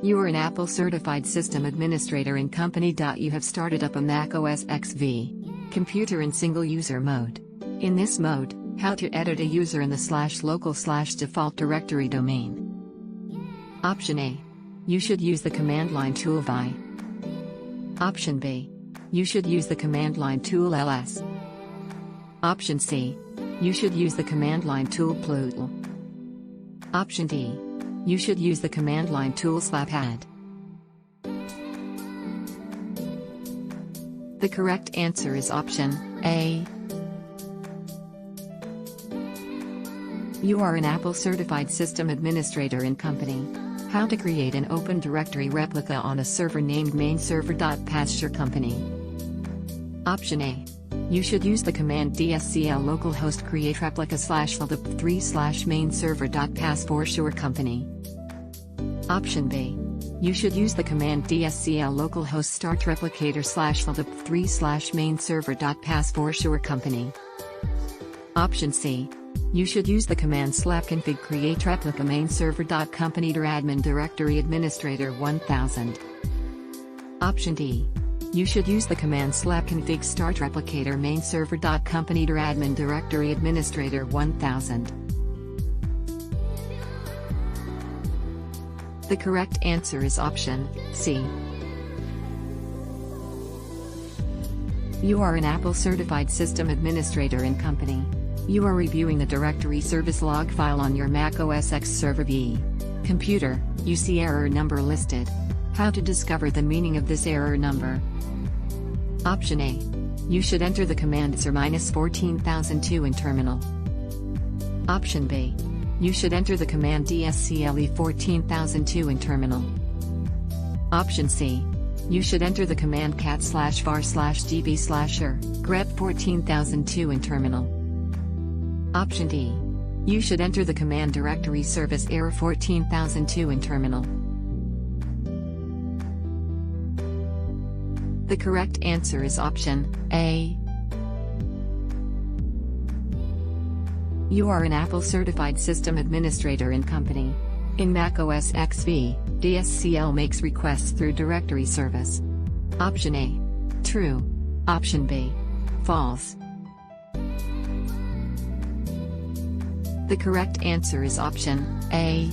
You are an Apple Certified System Administrator in company. You have started up a Mac OS X V computer in single user mode. In this mode, how to edit a user in the /local/default directory domain. Option A. You should use the command line tool vi. Option B. You should use the command line tool ls. Option C. You should use the command line tool plutl. Option D. You should use the command line tool /add. The correct answer is option A. You are an Apple Certified System Administrator in company. How to create an Open Directory replica on a server named mainserver.pasture company. Option A. You should use the command dscl localhost create replica /lib3/mainserver.pas for sure company. Option B. You should use the command dscl localhost start replicator /lib3/mainserver.pas for sure company. Option C. You should use the command /config create replica mainserver.company/admin directory administrator 1000. Option D. You should use the command /config start replicator mainserver.company/admin directory administrator 1000. The correct answer is option C. You are an Apple Certified System Administrator in company. You are reviewing the directory service log file on your Mac OS X Server V computer. You see error number listed. How to discover the meaning of this error number? Option A. You should enter the command -14002 in terminal. Option B. You should enter the command dscle14002 in terminal. Option C. You should enter the command cat/var/db/er grep14002 in terminal. Option D. You should enter the command directory service error 14002 in terminal. The correct answer is option A. You are an Apple Certified System Administrator in company. In Mac OS X V, DSCL makes requests through directory service. Option A. True. Option B. False. The correct answer is option A.